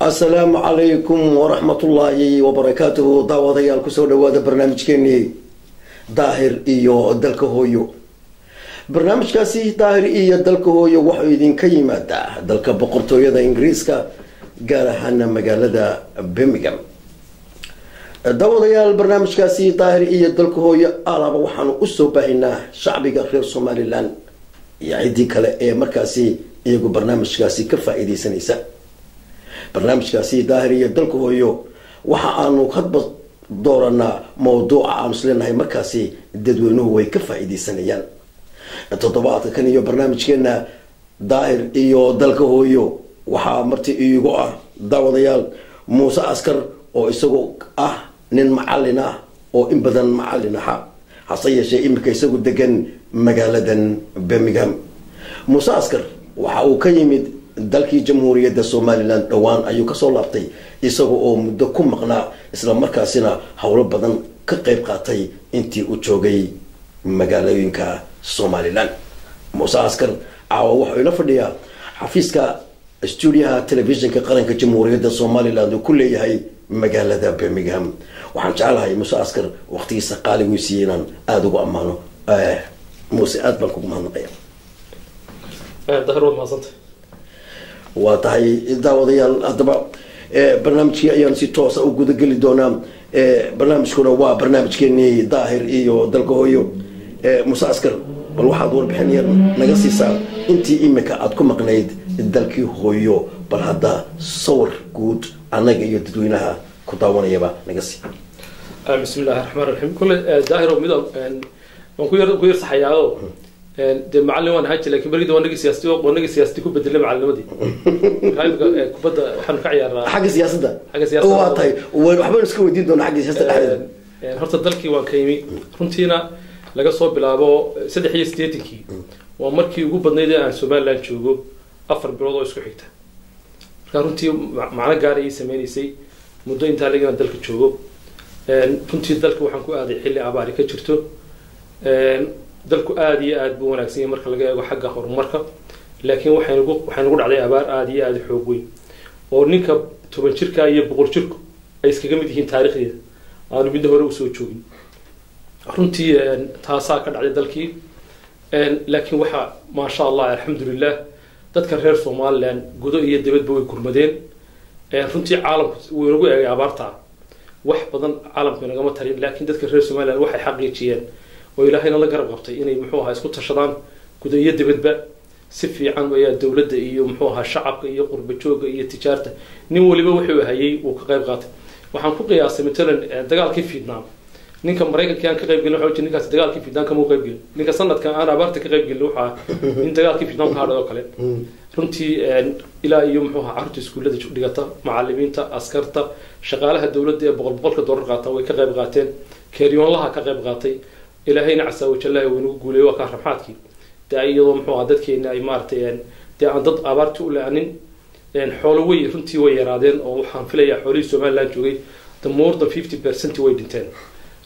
السلام عليكم ورحمة الله وبركاته. داوديال كسو دوادا برنامج كيني داهر إيو دالكهويو. برنامج كاسي داهر إيو دالكهويو وحو يدين كيما دالك بقرطو يدا إنجريسكا قال حانا مقالة دا بيميغام. داوديال برنامج كاسي داهر إيو دالكهويو آلابا وحانو أسو باهنا شعبي غير صومالي لان يعيدي كلا إيه مركاسي إيو برنامج كاسي كفا إيدي سنيسا. برنامج كاسي داهرية دلكو هيو وحا آنو كدب دورنا موضوع عامسلين هاي مركاسي دادوينوه ويكفا إيدي سنيان التطبعات كان يو برنامج كينا داهر إيو دلكو هيو وحا مرتي إيو داوديال موسى عسكر أو إساقو نين معالنا أو إنبادن معالنا حصية شيء إمكا إساقو دقن مقالة بميغام موسى عسكر وحا وكيمد dalkii jamhuuriyadda Soomaaliland dhawaan ayuu ka soo laabtay isagoo oo muddo ku maqnaa isla markaasina hawlo badan ka qayb qaatay intii uu joogay magaalooyinka Soomaaliland. Muuse Askar wuxuu ila fadhiyaa xafiiska stuudiyaha telefishinka qaranka jamhuuriyadda Soomaaliland oo ku leeyahay magaalada Birmingham. waxaan jeclahay Muuse Askar waqtigiisa qaaligu siiyeen aad ugu amaano. Muuse aad baan kugu mahadnaqayaa. dahro maasanta وتهي داوديال هذا برنامج أيام سيتوسا وجود قلي دونا برنامج كنا برنامج كني ظاهر إيو دلقويو مساسكر بالواحد دور بحنير نقصي سال أنتي إمك أتكم مقنعد الدلقي هويو بالهذا صور جود أنا جاي تدوينها كتاوانا يبا نقصي. بسم الله الرحمن الرحيم. كل ظاهر وميدا كوير صحيحه. ده معلم وانا هاجي لكن بريد وانا سياستي كوب بدل معلم دي هاي كوبدا waxaan ka ciyaaraa xagga siyaasadda waa tahay waxba isku weydiin doona xagga siyaasadda dhexdeeda horta dalkii waa kaymi runtiina laga soo bilaabo 3 waa markii ugu badnayd aan Soomaaliland joogo 4 bilood oo isku xigta marka runtii macna gaar ay sameeysay muddo inta laga dalka joogo runtii dalka waxaan ku aaday xilli abaari ka jirto dalku aad iyo aad buu wanaagsan yahay marka laga eego xagga horumarka laakiin waxaan ugu dhacday abaar aad iyo aad xoog weyn oo ninka 10 jirka iyo 100 jirku ay iskaga mid yihiin taariikhdeeda aanu mid hore u soo joogin runtii taasaa ka dhacday dalkii laakiin waxa ma sha Allah alxamdulillah dadka reer Soomaaliland gudo iyo dibadba way kurmadeen runtii caalamku wuu ugu eegay abaarta wax badan caalamka nagama tarin laakiin dadka reer Soomaaliland waxay xaqiijiyeen وإلهينا الله قرب قبطي إني محوها يسكت تشران كده يد بدبا سفي عن ويا الدولة إيه محوها شعب إيه قرب شوق إيه تجارته نمو اللي بوحي هي وكغيب غات وحنقول قياس مثلا دجال كيف فيتنام نينك مريكا كان كغيب قلنا حوجي نينك دجال كيف فيتنام كمو غيب قل نينك سنة كان أنا عبرت كغيب قل لوحة نين دجال كيف فيتنام كهذا وكله رنتي إلى يوم محوها عرض سكولة شو دقتا معلمين تا أسكرتا شغالها الدولة دي بقول كدور غاتا وكغيب غاتين كريون لها كغيب غاتي إلهينا عسى وجل ونقول يوكا رحماتك تأييض محو عددك إن أي مارتين تعدد أبارت لأنين إن حولوي رنتي ويرادين أو حنفلية حولي Somaliland جوي the more than 50% ويدنتين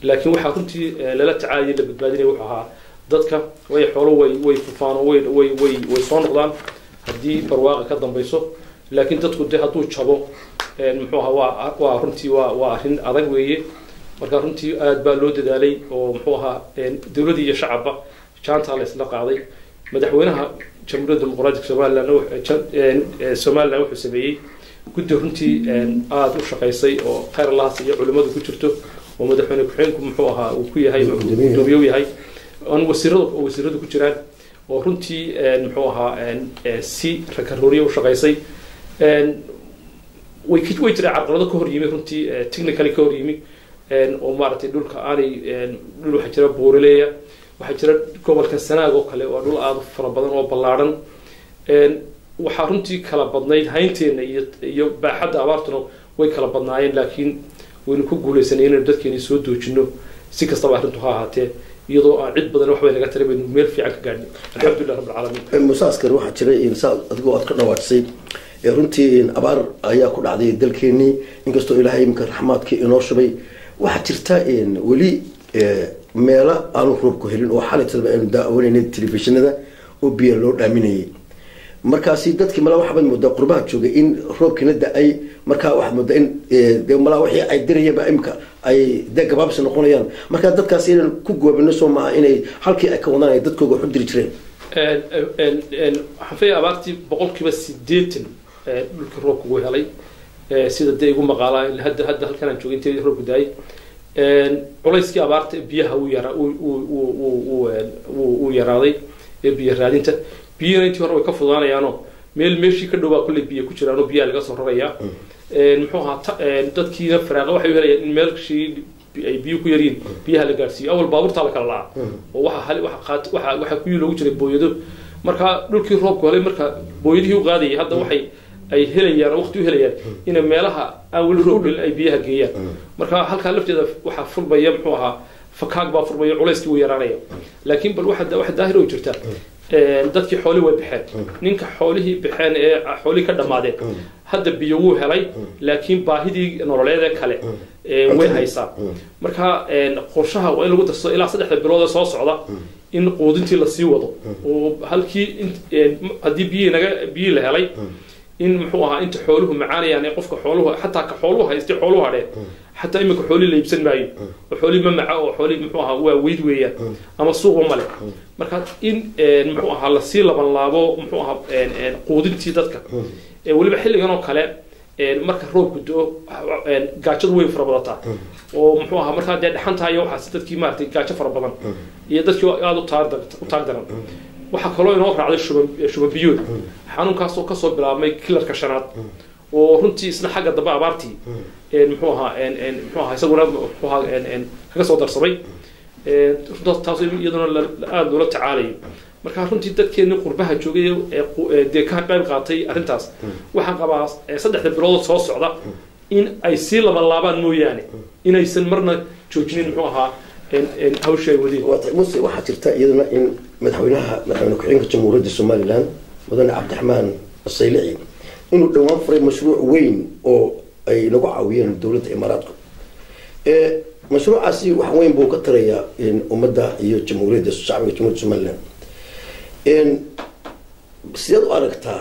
لكن وحا رنتي لا تعايد لبدبادين وحها ضدك وي حولوي ويففان وي صونقلان هدي برواقة كدن بيسو لكن تدخل دي هدو تشابو محوها ورنتي وارهن أضاق ويه marka runtii aad baa loo dadaalay oo muxuu ahaa dawladda iyo shacabba jaanta la isla qaaday madaxweynaha jamhuuriyadda dimuqraadiga Soomaaliland wuxuu sameeyay guddi runtii aad u shaqeysay oo khayr Allah iyo culimadu ku jirto oo madaxweyne ku-xigeenku muxuu ahaa uu ku yahay gudoomiye yahay aan wasiiradu ku jiraan oo runtii muxuu ahaa si rakarooriya u shaqaysay way jiraan carqalado ka hor yimi runtii technically ka hor yimi oo maaragtay dhulka aanay dhul waxaa jira buurileeya waxaa jira gobolka sanaag oo kale waa dhul aada fara badan oo ballaadhan waxaa runtii kala badnayd haynteena iyo baaxadda abaartuna way kala badnaayeen laakiin waynu ku guulaysanay inaynu dadkeeni soo doojino si kastaba arrintu ha ahaatee iyadoo aan cid badan waxbay naga tara baynu meel fiican ka gaadhnay alxamdulilah rabbil caalamiin musaaskar waxaa jira adigoo aad ka dhawaajisay runtii abaar ayaa ku dhacday dalkeenii inkastoo ilaahay iminka raxmaadkii inoo shubay waxaa jirta weli meelo aanu roobku helin oo xalaytaba aynu daawanayna telefishinada oo biyo loo dhaaminayay markaasi dadkii malaa waxaad moodaa qurbaha joogay in roobkiina da-ay markaa waxaad moodaa in de malaa wixii ay dirayaba imika ay de gabaabsi noqonayaan markaa dadkaasi inaan ku goobino soo maaha inay halkii ay ka wadaan ay dadkooga waxu diri jireen waxaan filayaa abaartii 80% dhulka roobka uu helay sida dee igu maqaalaa hadda halkan aan joogay intii roobku daayay culayskii abaarta biyaha uu yaraaday ee biyo raadinta biyana intii hore way ka fudaanayaanoo meeshii ka dhowaa kulley biyo ku jiraanoo biyaha laga soo rarayaa muxuu ahaa dadkiina faraaqa waxay u helayaan in meelshii ay biyo ku yaryiin biyaha la gaadhsiiyo awal baabuurtaa la kala laca oo waxaa kuwii loogu jiray booyado markaa dhulkii roobku helay marka booyadihii u qaadayay hadda waxay ay helayaan waqti u helayaan inay meelaha aan weli roob helin ay biyaha geeyaan marka halkaa lafteeda waxaa furmaya muxuu ahaa fakaag baa furmaya culayskii uu yaraanaya laakiin bal waxa daahir oo jirta dadkii xoolihii way baxeen ninka xoolihii baxeen ee xoolihii ka dhammaadeen hadda biyo wuu helay laakiin baahidii nololeed ee kale way haysaa marka qorshaha waa in lagu darsado ilaa 3 bilood ee soo socda in quudintii la sii wado oo halkii haddii biyo la helay in muxuu ahaa inta xooluhu macaanayaan ee qofka xooluhu xataa ka xooluhu haystay xooluhu hadheen xataa imika xoolihii la iibsan maayo oo xoolihii ma maca oo xoolihii muxuu ahaa waa weyd weeyaan ama suuqa male marka in muxuu ahaa lasii laban laabo muxuu ahaa quudintii dadka weliba xilligan oo kale marka roobku do gaajadu way fara badataa oo muxuu ahaa markaa dee dhaxantahay waxaas dadkii maaragtay gaajo fara badan iyo dadkii aada u taag daran waxaa kaloo inoo raacday shuban biyood xanuunkaasoo kasoo bilaabmay kilarka shanaad oo runtii isna xagga dambe abaartii muxuu ahaa isaguna muxuu ahaa kaga soo darsamay taas iyaduna aada loola tacaalayo marka runtii dadkeeni qurbaha joogay dee ka qayb qaatay arrintaas waxaan qabaa 3 bilood soo socda in ay sii laban mooyaane inaysan marna joojinin muxuu ahaa hawsha ay wadeen muse waxaa jirta iyaduna in madaxweyne ku-xigeenka jamhuuriyadda somaliland mudane cabdiraxmaan asaylici inuu dhowaan furay mashruuc weyn oo ay nagu caawiyeen dowladda imaaraadku mashruucaasi wax weyn buu ka tarayaa ummadda iyo jamhuuriyadda shacbiga jamhuuriyadda somaliland sideed u aragtaa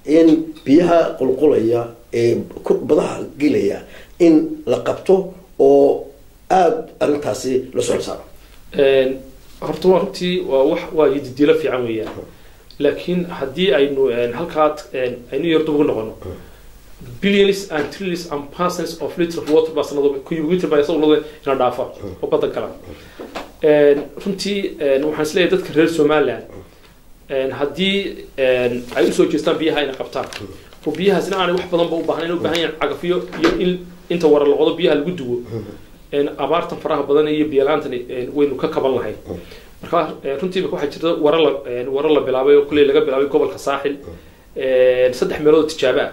in biyaha qulqulaya ee badaha gelaya in la qabto oo aada arrintaasi la soo saaro horta waa runtii waa yididilo fiican weeyaan laakiin haddii aynu halkaad aynu yar dub ugu noqono billions and trillions and thousands of liters of water baa sanado cubic meter baa sanado ina dhaafa oo badan kala runtii waxaan isleeyahay dadka reer Somaliland haddii ay u soo jeestaan biyaha inay qabtaan oo biyahaasina aanay wax badan u baahnayn u baahan yahay cagafiyo iyo in inta warar la qodo biyaha lagu duwo abaartan faraha badan iyo biyalaantan waynu ka kaban lahayn marka runtii waxaa jirta warar la bilaabay oo kulay laga bilaabay gobolka saaxil 3 meelood tijaabo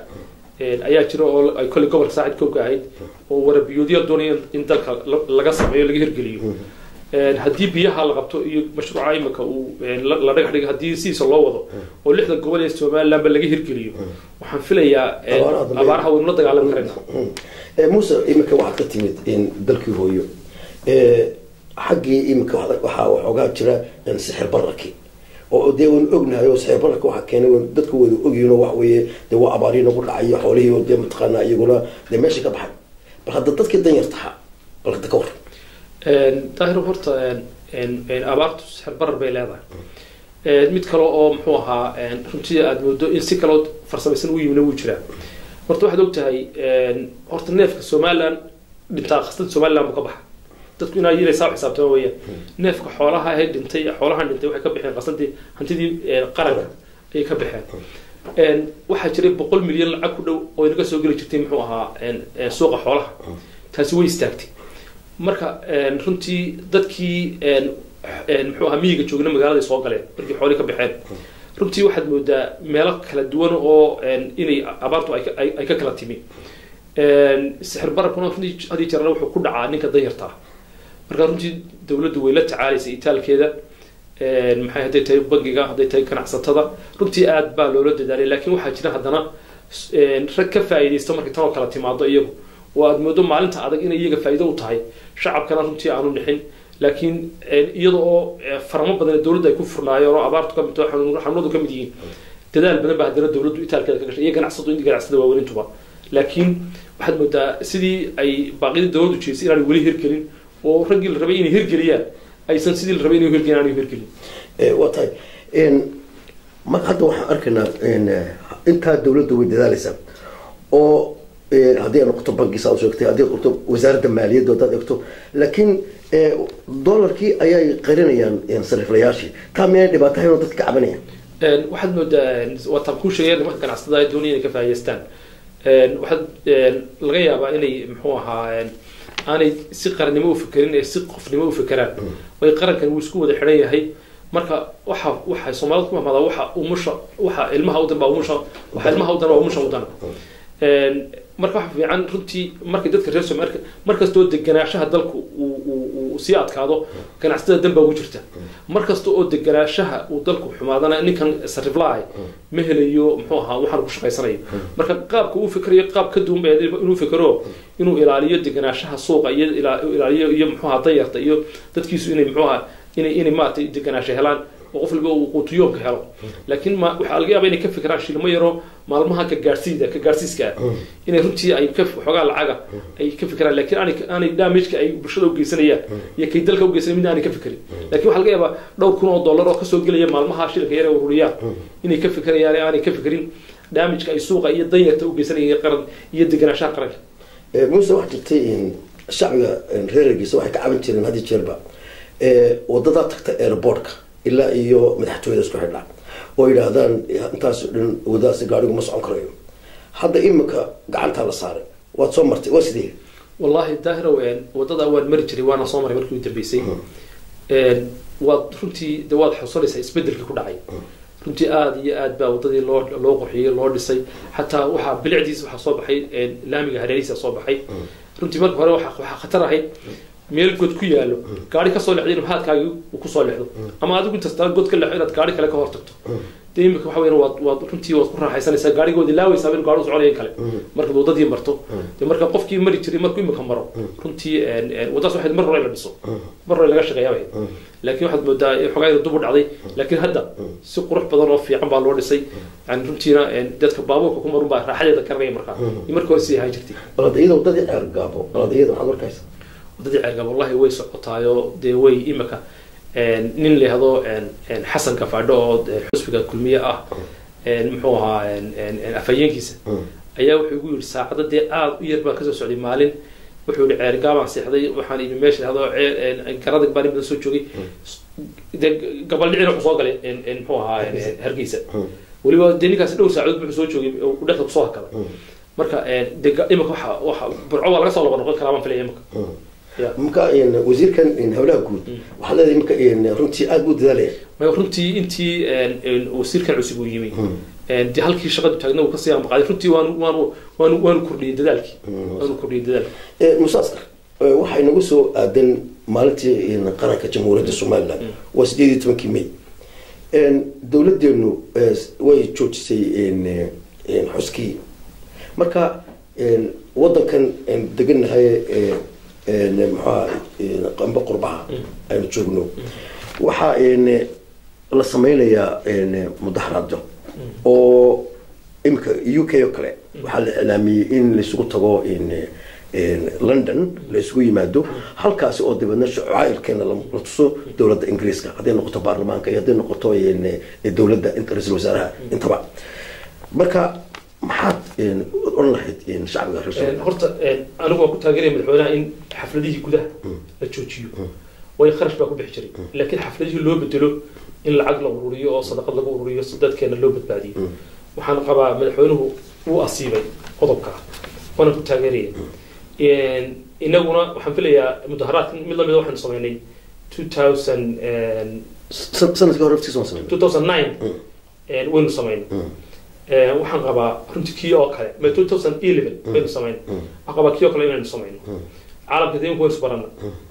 ayaa jira oo ay kulay gobolka saaxil ka gaahid oo warabiyoodiya doonayaan in dalka laga sameeyo laga hirgeliyo haddii biyaha la qabto iyo mashruuca imika uu la dhagax dhigay haddii siisa loo wado oo 6 gobol ee Somaliland ba laga hirgeliyo waxaan filayaa abaaraha waynu la dagaalami karnaa muuse imika waxaad ka timid in dalkii hooyo xaggii imika waxoogaa jira sixir bararki oo dee waynu ognahay oo sixir bararka waxaa keenay dadku wada ogyihiinoo wax weeye dee waa abaari nagu dhacayo xoolihii oo dee mataqaanaa iyaguna dee meesha ka baxay bal hadda dadkii danyartaha bal hadda ka war daahir horta abaartu sixir barar bay leedahay mid kale oo muxuu ahaa runtii aada moodo in si kaloo farsamaysan u yimina wuu jiraa horta waxaad ogtahay horta neefka Somaliland dhintaa qastada Somaliland buu ka baxa dadku inaa yeelaysaa xisaabtama weeyaan neefka xoolaha ay dhintay xoolahan dhintay waxay ka bixeen qasadii hantidii qaranka ay ka bixeen waxaa jiray 100 milyan lacag ku dhow oo inaga soo geli jirtay muxuu ahaa suuqa xoolaha taasi way istaagtay marka runtii dadkii muxuu ahaa miyiga joogna magaalada soo galeen markii xoolaha ka baxeen runtii waxaad moodaa meelo kala duwan oo inay abaartu ay ka kala timi sixir bararkuna hadii jirana wuxuu ku dhacaa ninka danyarta marka runtii dawladdu way la tacaalaysa itaalkeeda maxay haday tahay bangiga haday tahay ganacsatada runtii aad baa loola dadaalay laakiin waxaa jira haddana rag ka faa'iideysta markay tan oo kala timaado iyagu oo aad moodo maalinta adag inay iyaga faa'iido u tahay shacabkana runtii aanu dhixin laakiin iyada oo faramo badan dawladda ay ku furnaayeen oo abaartu ka mid tahay xanuunadu ka mid yihiin dadaal badan baa haddana dawladdu itaalkeeda ka gashay iyo ganacsatadu waaweyntuba laakiin waxaad moodaa sidii ay baaqida dawladdu jeesay inaan weli hirgelin oo raggii la rabay inay hirgeliyaan aysan sidii la rabay inay hirgelin aan hirgelin waa tahay mar hadda waxaan arkaynaa intaa dawladdu way dadaalaysaa oo haddii ay noqoto bankiisa aad sheegtay haddii ay noqoto wasaaradda maaliyadda haddaad eegto laakiin dollarkii ayay qarinayaan sariflayaashii taa miyay dhibaato ahayn oo dadka ka cabanayaan waxaad moodaa waa taan kuu sheegay nimanka ganacsatada ay doonayaan inay ka faa'iidaystaan waxaad laga yaabaa inay muxuu ahaa aanay si qarannimo u fikirin ee si qofnimo u fikiraan way qarankan wuu isku wada xidhan yahay marka waxa Soomaalidu ku mahmada waxa ilmaha u danba umusha u dan marka waxa fiican runtii markay dadka reer Soomaaliya markastoo deganaanshaha dalku uu si adkaado ganacsatada danba ugu jirta markastoo deganaanshaha uu dalku xumaadana ninkan sariflaay ma helayo muxuu ahaa waxaan ku shaqaysanayo marka qaabka uu fikirayo qaab ka duwan baa inuu fikiro inuu ilaaliyo deganaanshaha suuqa iyo ilaaliyo iyo muxuu ahaa dayarta iyo dadkiisu inay muxuu ahaa inay maatay deganaansho helaan oo qof walba uu quutiyoonka helo laakiin waxa laga yaabaa inay ka fikiraan shilmo yaro maalmaha ka gaarsiiska inay runtii ay ka xogaa lacaga ay ka fikiraan laakiin aanay damage-ka ay bulshada u geysanayaan iyo kay dalka u geysanayaan mid aanay ka fikirin laakiin waxa laga yaabaa $2,000 oo ka soo gelaya maalmaha shilka yar ee ururiyaan inay ka fikirayaan aanay ka fikirin damage-ka ay suuqa iyo danyarta u geysanayaan qaran iyo deganaanshaha qaranka muuse wax jirtay shacbiga reerkiisa waxay ka caban jireen hadii jeerba wadada tagta airportka ilaa iyo madaxtooyada isku xidhnaa oo yidhaahdaan intaas dhan wadaas gaarigu ma socon karayo hadda imika gacanta la saaray waad soo martay waa sidee wallahi daahira wadada waan mari jiray waana soo maray markii uu dambeysay waad runtii waad xusuulaysaa isbedelkii ku dhacay runtii aad iyo aad baa wadadii loo qurxiyay loo dhisay xataa waxaa bilicdiisa waxaa soo baxay laamiga hareerihiisa soo baxay runtii marka hore waxaa khatar ahayd meel god ku yaalo gaari ka soo leexday maxaadkaagi uu ku soo leexdo ama adigu inta god ka leexdo inaad gaari kale ka hor tagto deemka waxa weeyaan waad runtii waad ku raaxaysanaysaa gaarigoodi laawaysaa in gaarigu soconayeen kale marka wadadii marto marka qofkii mari jiray markuu imika maro runtii wadaas waxay mar hore la dhiso mar hore laga shaqeeyaa laakiin waxaad moodaa xogaa inuu dub u dhacday laakiin hadda si qurux badan oo fiican baa loo dhisay yani runtiina dadka baabuurka ku marun baa raaxadeeda karanaya marka hore sii ahaan jirtay baladiyada wadadii ceergaabo baladiyada waxaad arkaysaa wadadii ceergaabo wallahi way socotaayo dee way imika nin leehdo xasan kafaadho oo xusbiga kulmiye ah muxuu ahaa afayeenkiisa ayaa wuxuu ugu yiri saacada dee aad u yar baa kasoo socday maalin wuxuu yiri ceergaabaan seexday waxaan imi meesha leehdo garadag baan badan soo joogay gabal dhicin wuxuu soo galay muxuu ahaa hargeysa weliba dee ninkaasi dhowr saacadood wuxuu soo joogay u dhexda kusoo hakada marka imika waxa burco waa laga soo noqon karaa baan filaya imika marka wasiirkan hawlaha guud waxaa leedahay marka runtii aad buu dadaalaya runtii intii wasiirkan cusub uu yimi dee halkii shaqadu taagna uu kasii ambaqaaday runtii waanu kordhiyey dadaalkii musaasar waxay nagu soo aadan maalintii qaranka jamhuuriyadda somaliland waa 18 May dowladeenu way joojisay xuskii marka wadankan deganahay maxaa qamba qurbaha aynu joogno waxa la sameynayaa mudaharaado oo imka UK oo kale waxaa la ilaamiyay in la isugu tago London la isugu yimaado halkaas oo dibadna shucaylkeena la tuso dowladda Ingiriiska haday noqoto baarlamaanka iyo haday noqoto dowladda ra'iisul wasaaraha intaba marka maxaad oran lahayd shacbiga reer horta anigu waan ku taageeraya madaxweynaha in xafladihii gudaha la joojiyo way kharash baa ku bixi jiray laakiin xafladihii loo bedelo in lacag la ururiyo oo sadaqad lagu ururiyo si dadkeena loo badbaadiyo waxaan qabaa madaxweynuhu uu asiibay qodobka waana ku taageeraya inaguna waxaan filayaa mudaharaadkan mid lamida waxaanu samaynay 2009 waynu samaynay waxaan qabaa runtii kii oo kale 2011 waynu samaynay waxaan qabaa kii oo kale inaynu samayno caalamka deegaanka waynu isbarana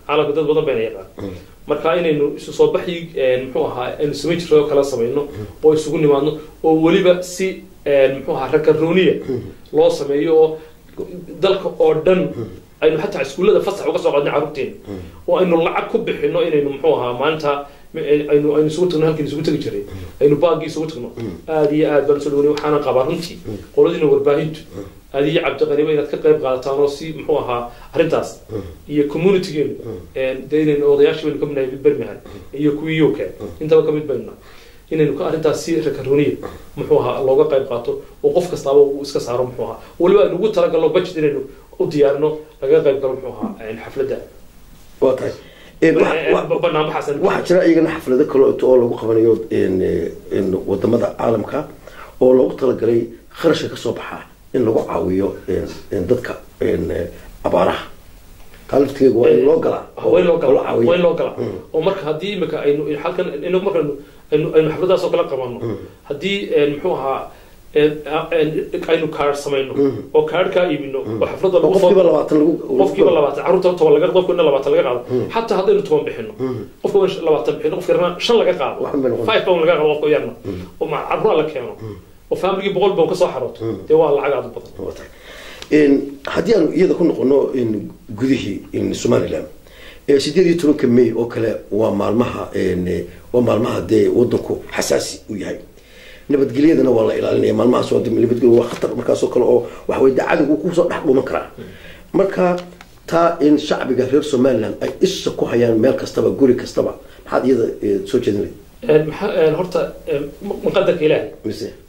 caalamka dad badan bayna yaqaan marka inaynu isu soo baxi muxuu ahaa aynu samayn jirro oo kala samayno oo isugu nimaadno oo weliba si muxuu ahaa rakarooniya loo sameeyo oo dalka oo dhan aynu xataa iskuullada fasax uga soo qaadnay carruurteena oo aynu lacag ku bixino inaynu muxuu ahaa maanta aynu isugu tagno halkii isugu tagi jiray aynu baagii isugu tagno aad iyo aad baan soo dhaweynay waxaana qabaa runtii qoladiina warbaahintu aad iyo cabdiqaniba inaad ka qayb qaadataan oo si muxuu ahaa arrintaas iyo communitygeenu dee inaynu odayaashii baynu ka midnahay birmingham iyo kuwii UK intaba ka mid baynu inaynu ka arrintaas si rakarooniya muxuu ahaa looga qayb qaato oo qof kastaaba uu iska saaro muxuu ahaa waliba aynu ugu talagalno budget inaynu u diyaarino laga qayb galo muxuu ahaa xafladda waa tahay waxaa jira iyagana xaflado kale oo lagu qabanayo wadamada caalamka oo loogu talagalay kharashka ka soo baxa in lagu caawiyo dadka abaaraha qalabkeegu waa in loo galaa oo marka haddii imika aynu halkan inagu marka aynu xafladaas oo kala qabanno haddii muxuu ahaa aynu kaadh samayno oo kaadhkaa iibino oo xafladda lagu soo qofkiiba 20 carruurta 10 laga qofka 20 laga qaado xataa haddaynu 10 bixino qofka 20 bixino qofka 5 laga qaado 5 pound laga qaado qofka yarna oo ma carruur la keeno oo family 100 pound ka soo xarooto dee waa lacag aad u badan haddii aan iyada ku noqono gudihii Somaliland 18 May oo kale waa maalmaha dee wadanku xasaasi u yahay nabadgelyadana waa la ilaalinaya maalmahaas oo nabadgelyo waa khatar markaas oo kale oo wax way dacadigu ku soo dhex dhuman karaa marka taa in shacbiga reer Somaliland ay isha ku hayaan meel kastaba guri kastaba maxaad iyada soo jeedinay horta qadarka ilaahay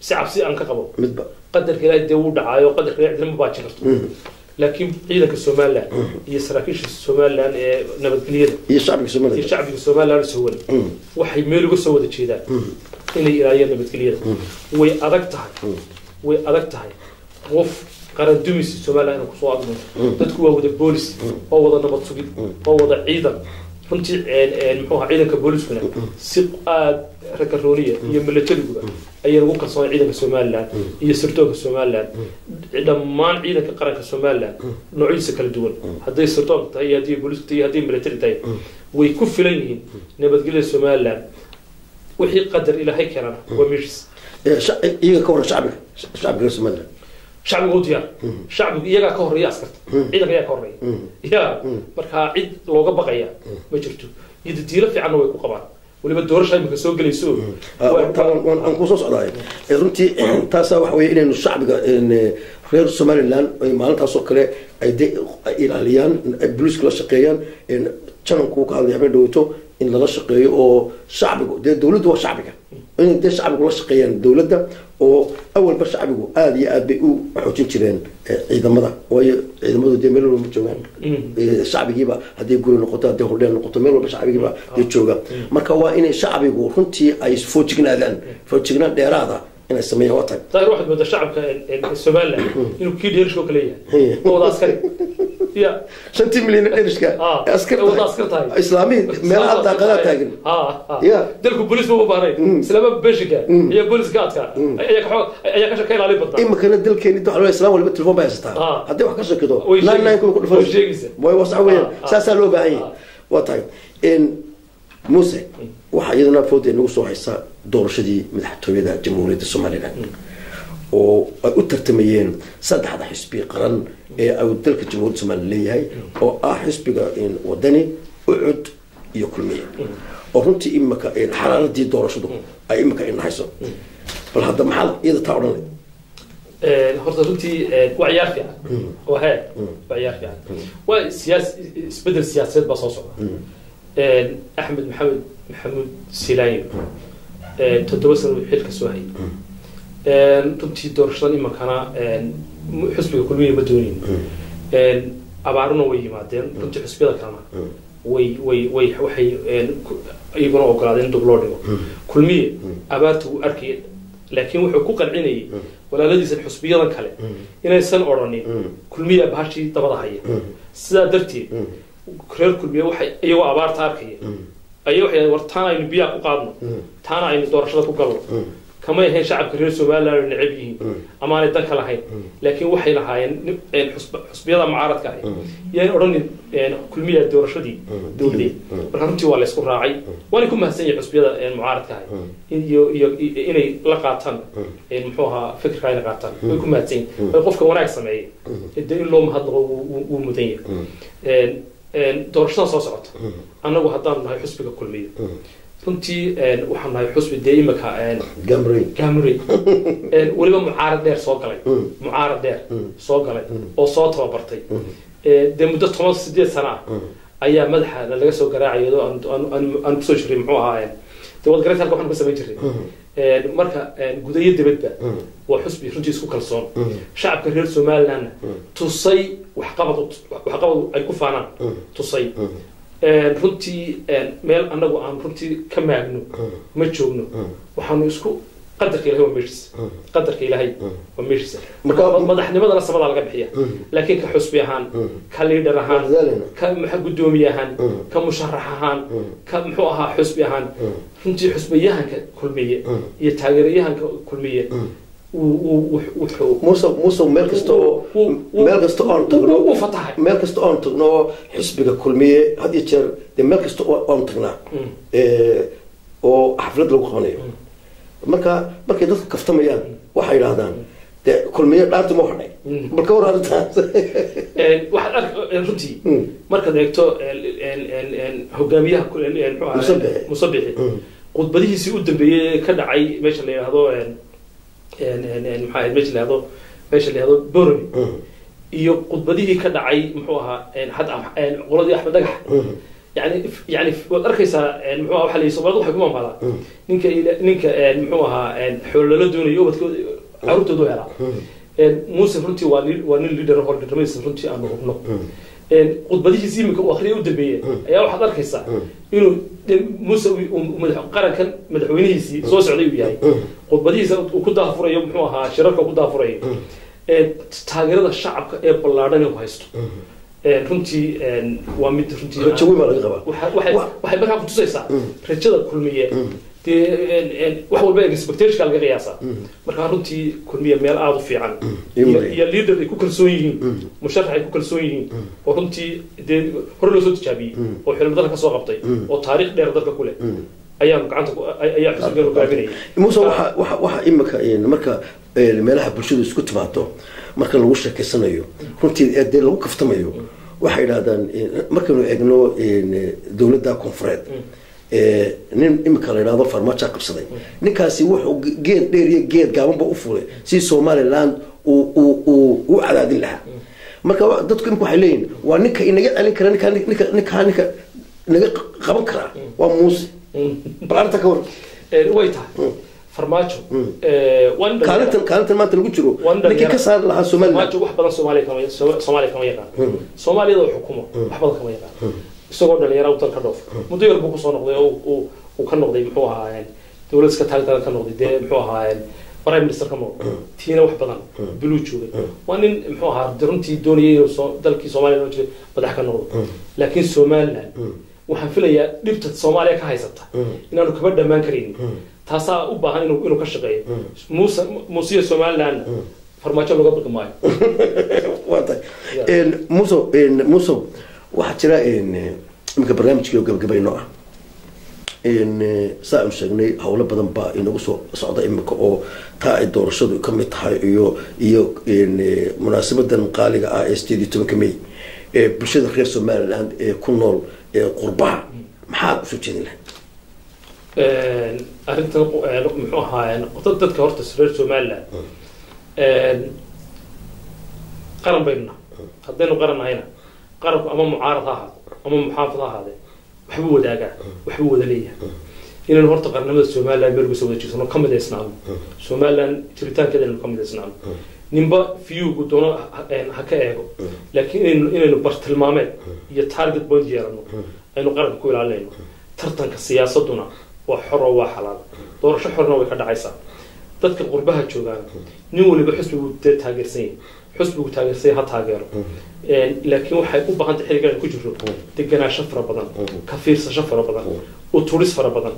si cabsi aan ka qabo midba qadarka ilaahay dee uu dhacaayo qadarka ilaahay ma baajin karto laakiin ciidanka Somaliland iyo saraakiisha Somaliland ee nabadgelyada iyo shacbiga Somaliland soo wada waxay meel uga soo wada jeedaan inay ilaaliyaan nabadgelyada way adag tahay qof qaran dumis Somaliland ku soo admo dadku waa wada boolis oo wada nabad sugid oo wada ciidan runtii muxuu ahaa ciidanka booliskuna si aad rakarooniya iyo militariga ayay ugu kalsoon ciidanka Somaliland iyo sirdoonka Somaliland dhammaan ciidanka qaranka Somaliland noocyadiisa kala duwan hadday sirdoon tahay haddii booliska tahay haddii military tahay way ku filan yihiin nabadgelyada Somaliland wixii qadar ilaahay keenana waa meeshis iyaga ka hor shacbiga Somaliland shacbigu diyaar shacbigu iyaga ka horeeya askarta ciidanka ayaa ka horeeya marka cid looga baqaya ma jirto iyada diilo fiican way ku qabaan waliba doorasho imika soo galayso waan ku soo socdaay runtii taas wax weeye inaynu shacbiga reer Somaliland ay maalintaas oo kale ay ilaaliyaan booliska la shaqeeyaan janku ka hadlay habeen dhawto in la shaqeeyo oo shacbigu dawladdu waa shacbiga in shacbigu la shaqeeyaan dawladda oo awalba shacbigu aad iyo aad bay u xoojin jireen ciidamada ciidamadu dee meel walba joogaan shacbigiiba haddii guri noqoto haddii hordheel noqoto meel walba shacbigiiba dee jooga marka waa inay shacbigu runtii ay foojignaan dheeraada inay sameeyaan waa tahay tahay waxaad moodaa shacabka Somaliland inuu kii dheerishoo kale yahay oo wada askari يا 5 مليون قرشك عسكر اسلامي ميلاد داقلا تاغن يا دلكو بوليس مو بارين سلامه بشكا هي بوليس قادكا ايا كشكاين علي بدنا اما كان دلكيني دو على اسلام ولا تليفون بايستا hadii wax ka shakido laan ku dhufo way wasaaween saasa loo baahay watay in Muuse waxa iyadana food inagu soo haysa doorashadii madaxtooyada jamhuuriyadda Soomaaliland oo ay u tartamayeen saddexda xisbi qaran ee ay dalka jamhuuriyadda Soomaaliland leeyahay oo ah xisbiga wadani ucud iyo kulmiye oo runtii imaka xalaaladii doorashadu ay imaka in hayso bal hadda maxal iyada taa oran horta runtii waa ciyaar fiican oo hay waa ciyaar fiican waa isbedel siyaasadeed baa soo socda Axmed Maxamuud Silaay 7 sano xilka soo hayay runtii doorashadan imankana xusbiga kulmiye ma doonin abaaruna way yimaadeen runtii xusbiyada kalena waxay iyaguna ogolaadeen in dub loo dhigo kulmiye abaarta wuu arkayay laakiin wuxuu ku qancinayay walaaladiisan xusbiyadan kale inaysan odhanin kulmiye bahashii dabada haya sidaa darteed reer kulmiye waxay iyagoo abaarta arkaya ayaa waxay war taana aynu biyaha ku qaadno taana aynu doorashada ku galno kama yahayn shacabka reer somaliland necab yihiin amaanay danka lahayn laakiin waxay lahaayeen xusbiyada mucaaradka ah yaan odhanin kulmiya doorashadii dowladeed marka runtii waa la isku raacay waana ku mahadsan yahay xusbiyada mucaaradka ah iyo inay la qaataan muxuu ahaa fikirka ay la qaataan way ku mahadsan yihiin qofka wanaag sameeyay in loo mahadnaqo wuu mudan yahay doorashada soo socota annagu haddaan nahay xusbiga kulmiya runtii waxaan nahay xusbi dee imika gamrey weliba mucaarad dheer soo galay oo soo tababartay dee muddo 18 sano ah ayaa madaxa laga soo garaacay aan kusoo jiray muxuu ahaa dee wadgareed halka waxaan ka samayn jiray marka gudayo dibadba waa xusbi runtii isku kalsoon shacabka reer somalilandna tusay waxqabad ay ku faanaan tusay runtii meel annagu aan runtii ka maagno ma joogno waxaanu isku qadarka ilaahay waa meeshiisa madaxnimadana samada laga bixiya laakiin ka xusbi ahaan ka liidhar ahaan ka gudoomiye ahaan ka musharax ahaan ka muxuu ahaa xusbi ahaan runtii xusbiyahanka kulmiye iyo taageerayahanka kulmiye موسى ملكستو أن تغنو ملكستو أن تغنو حسب كلمية هذه يصير ملكستو أن تغنى أو حفلة لو خانية مركا ده كفتميان وحيد هذا كلمية لا تموحني بالكور هذا واحد رنتي مركا دكتور هجامية مصبحي قد بديه سيود بيه كدعي ماشي اللي هذا maxaa meesha la yiraahdo Bormi iyo qudbadii ka dhacay muxuu ahaa qoladii Axmed Dagax yani wad arkaysaa muxuu ahaa waxa la Soomaalidu waxay ku maamulaa ninka muxuu ahaa xoolala doonayo ubadkooda carruurtooda hela Muuse runtii waa nin leader oo dhamays runtii aan hubno qudbadihiisa imika uu akhriyo u dambeeyay ayaa waxaad arkaysaa inuu Muuse qarankan madaxweynihiisii soo socday uu yahay qudbadihiisa uu ku daafurayo muxuu ahaa shirarka ku daafurayo taageerada shacabka ee ballaadhan uu haysto runtii waa mid runtii waxay markaa ku tusaysaa rajada kulmiye wax walba expectation laga qiyaasaa marka runtii kulmiye meel aad u fiican iyo leader ay ku kalsoon yihiin musharax ay ku kalsoon yihiin oo runtii hore loo soo tijaabiyay oo xilmo dalka soo qabtay oo taariikh dheer dalka ku leh ayaa gacanta ayaa xisbiga hogaaminayay muuse waxa imika marka meelaha bulshadu isku timaado marka lagu sheekeysanayo runtii ee lagu kaftamayo waxa yiraahdaan markaynu eegno dawladda koonfureed nin imika la yiraahdo farmaajo qabsaday ninkaasi wuxuu geed dheer iyo geed gaabanba u fulay si Somaliland uu cadaadin lahaa marka dadku imika waxay leeyihiin waa ninka inaga celin kara ninka naga qaban kara waa Muuse balanta ka war way tahay farmaajo kaalintan maanta lagu jiro ninkii ka saar lahaa Somaliland farmaajo wax badan Soomaaliya kama yaqaan Soomaaliyada xukumo wax badan kama yaqaan isagoo dhalinyaro u dalka dhoof muddo yar buu ku soo noqday oo uu ka noqday muxuu ahaa dawlad iska taageerada ka noqday muxuu ahaa prime minister ka noqday tiina wax badan biluu joogay waa nin muxuu ahaa runtii doonayay dalkii Soomaaliya oo jiray madax ka noqdo laakiin Somaliland waxaan filayaa dhibta Soomaaliya ka haysata inaanu kaba dhamaan karin taasaa u baahan inuu ka shaqeeyo Muuse Somaliland farmaajo laga dhaqmaayo waata Muuse waxa jira imika barnaamijkii gabagabayno ah saan sheegnay hawlo badan baa inagu soo socda imika oo taa ay doorashadu ka mid tahay iyo munaasabadan qaaliga ah ee 18 May ee bulshada reer Somaliland ee ku nool qurbaha maxaa u soo jeedin arrintan muxuu ahaa dadka horta reer Somaliland qaran bayna haddaynu qaranayna qarabku ama mucaarad ha ahaado ama muxaafid ha ahaado waxba wadaaga waxba wada leeyahay inaynu horta qarnimada somaliland meel uga soo wada jeedsano ka midaysnaano somaliland jiritaankeeda inaynu ka midaysnaano ninba viewgu doono ha ka eego laakiin inaynu bartilmaameed iyo target point yeelano aynu qaranka ku ilaalinayno tartanka siyaasaduna waa xor oo waa xalaal doorasho xorna way ka dhacaysaa dadka qurbaha joogaan nin waliba xusbigu taageersan yahay xusbigu taageersan yahay ha taageero laakiin waxay u baahan tahay xilligan ku jiro deganaansho fara badan ka fiirsasho fara badan u turis fara badan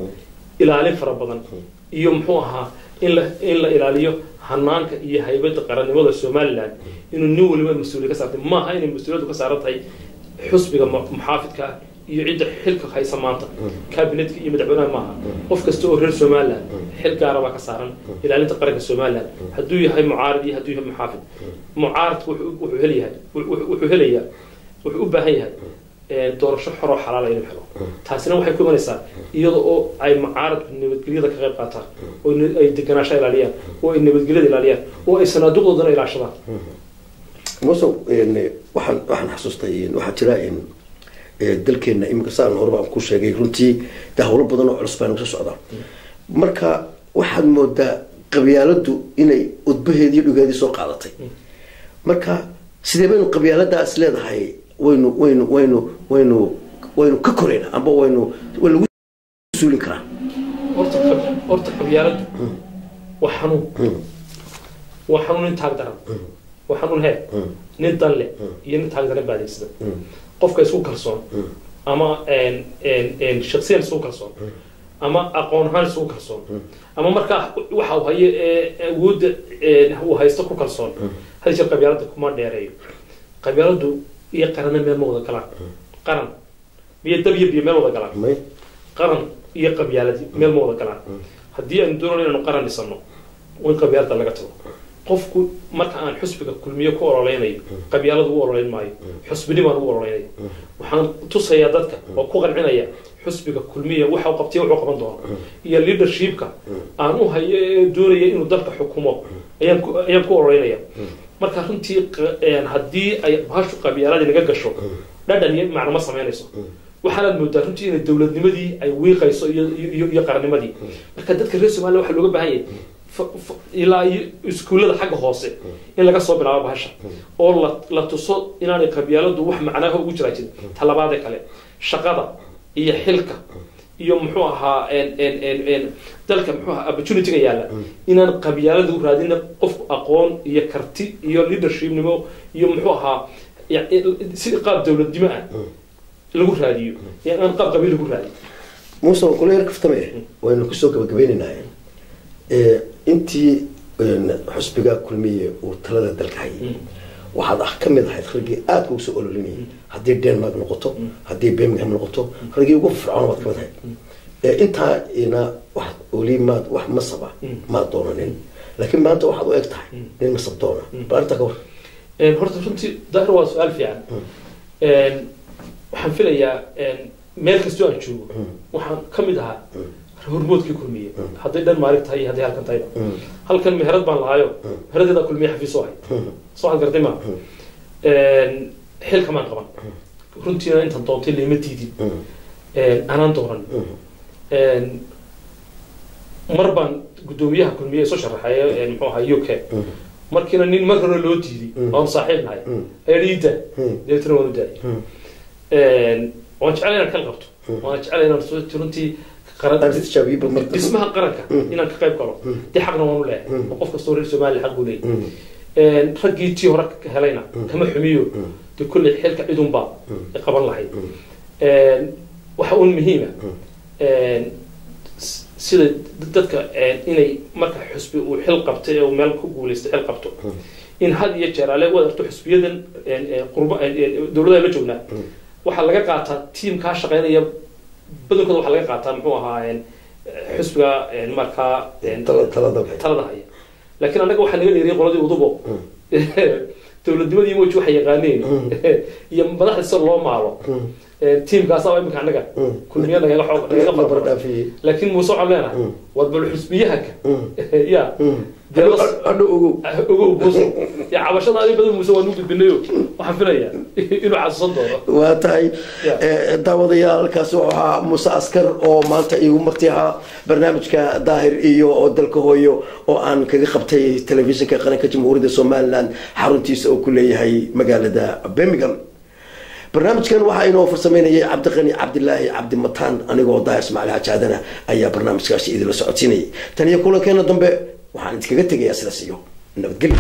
ilaalin fara badan iyo muxuu ahaa in la ilaaliyo hanaanka iyo haybada qarannimada Somaliland inuu nin waliba mas'uuliyad ka saartay ma aha inay mas'uuliyadu ka saaran tahay xusbiga muxaafidka iyo cid xilka haysa maanta cabinetka iyo madaxweynaha maaha qof kasta oo reer Somaliland xil gaar ah ka saaran ilaalinta qaranka Somaliland haduu yahay mucaarad iyo haduu yahay muxaafid mucaaradku wuxuu helayaa wuxuu u baahan yahay doorasho xor oo xalaal ah inuu helo taasina waxay ku imanaysaa iyadoo oo ay mucaaradku nabadgelyada ka qayb qaataan oo ay deganaansho ilaaliyaan oo ay nabadgelyada ilaaliyaan oo ay sanaaduqdoodana ilaashadaan waxaan xasuustay waxa jira dalkeena imika saan horba ku sheegay runtii hawlo badan oo culus baan uga socdaa marka waxaad moodaa qabyaaladu inay udbaheedii dhugeedii soo qaadatay marka sidee baynu qabyaaladaas leedahay waynu ka korayna amba waynu lagu suulin karaa horta qabyaaladu waa xanuun intaag daran waa xanuun hee nin danle iyo nin taag daran baa adeegsada qofka isku kalsoon ama shakhsiyan isku kalsoon ama aqoon ahaan isku kalsoon ama markaa waxa uu hayo awoodda uu haysto ku kalsoon hal shir qabyaalada kuma dheereeyo qabyaaladu iyo qaranna meel ma wada galaan qaran iyo dab iyo biyo meel wada galaan qaran iyo qabyaaladi meel ma wada galaan haddii aan doonayno inaynu qaran dhisano in qabyaalada laga tago qofku marka aan xusbiga kulmiye ku ololeynayo qabyaaladu u ololeyn maayo xusbinimaan u ololeynayo waxaan tusayaa dadka oo ku qancinaya xusbiga kulmiye waxa uu qabtay wuxuu qaban doono iyo leadershipka aan u hayo doonaya inuu dalka xukumo ayaan ku ololeynaya marka runtii haddii ay bahashu qabyaaladii naga gasho dhadhan iyo macno ma samaynayso waxaad moodaa runtii in dawladnimadii ay wiiqayso iyo qarannimadii marka dadka reer Soomaaliya waxa looga baahan yahay ilaa iskuulada xagga hoose in laga soo bilaabo bahasha oo la tuso inaanay qabyaaladu wax macnaha ugu jira jid talabaad kale shaqada iyo xilka iyo muxuu ahaa dalka muxuu ahaa opportunity-ga yaala inaan qabyaaladu raadin qof aqoon iyo karti iyo leadershipnimo iyo muxuu ahaa si qaab dawladnimo ah lagu raadiyo aan qaab qabiil lagu raadiyo muuse kullu yar kaftame waynu ku soo gabagabeynaa intii xusbiga kulmiye oo talada dalka hayay waxaad ka mid ahayd ragii aad ugu soo ololinayay haddii Denmark noqoto haddii Birmingham noqoto ragii ugu fircoon waad ka mid ahayd intaa ina wax olimaad wax masaba ma doonanin laakiin maanta waxaad u eg tahay nin masab doona baarta ka war horta runtii daahir waa su'aal fiican waxaan filayaa meel kastoo aan joogo waxaan ka mid ahaa hormoodkii kulmiye hadday dhan maalig tahay hadday halkan tahay halkan meherad baan lahaayo meheradeeda kulmiye xafiiso ahay soo waxaad gartay ma xilka maan qaban runtiina intaan doontay lama diidin anaan dooran mar baan guddoomiyaha kulmiye soo sharaxay muxuu ahaa UK markiina nin mar hore loo diiday oo saaxiib nahay ayriida deetana wada daay waan jecel inaan kala qabto waan jecel inaan runtii dhismaha qaranka inaan ka qayb galo dee xaqna waan u leeyahay qof kastoo reer Soomaaliya xaq u leeyahay raggii tii hore helayna kama xumiyo dee kulli xilka cidunba qaban lahayd waxa uu muhiim ah sida dadka inay marka xusbi uu xil qabtay oo meel ku guuleystay xil qabto in had iyo jeer ale wadarto xusbiyadan qurba dawladda la joognaa waxa laga qaataa team ka shaqeynaya badankooda waxa laga qaataa muxuu ahaa xusbiga markaa talada haya laakiin anaga waxa naga dheeriyay qoladii udubo dawladnimadii waxay yaqaaneen iyo madaxda loo maalo tiimkaas oo imika anaga kulmiya naga xoog laakiin muuse waxaan leenahay wad bal xusbiyahanka ya ugu muuse ya cabashada ay badan muuse waan u gudbinayo waxaan filayaa inuu xasuusan doono waa tahay daawadayaal kaas waa muuse askar oo maanta igu martiha barnaamijka daahir iyo dalka hooyo oo aan kaga qabtay telefishinka qaranka jamhuuriyadda Soomaaliland xaruntiisa oo ku leeyahay magaalada Birmingham barnaamijkan waxa inoo farsameynayay Cabdiqani Cabdilaahi Cabdi Mataan anigoo Daahir Ismaaciil Hajaadana ayaa barnaamijkaasi idin la socodsiinay tan iyo kulankeena dambe waxaan idinkaga tegayaa sidaas iyo nabadgelyo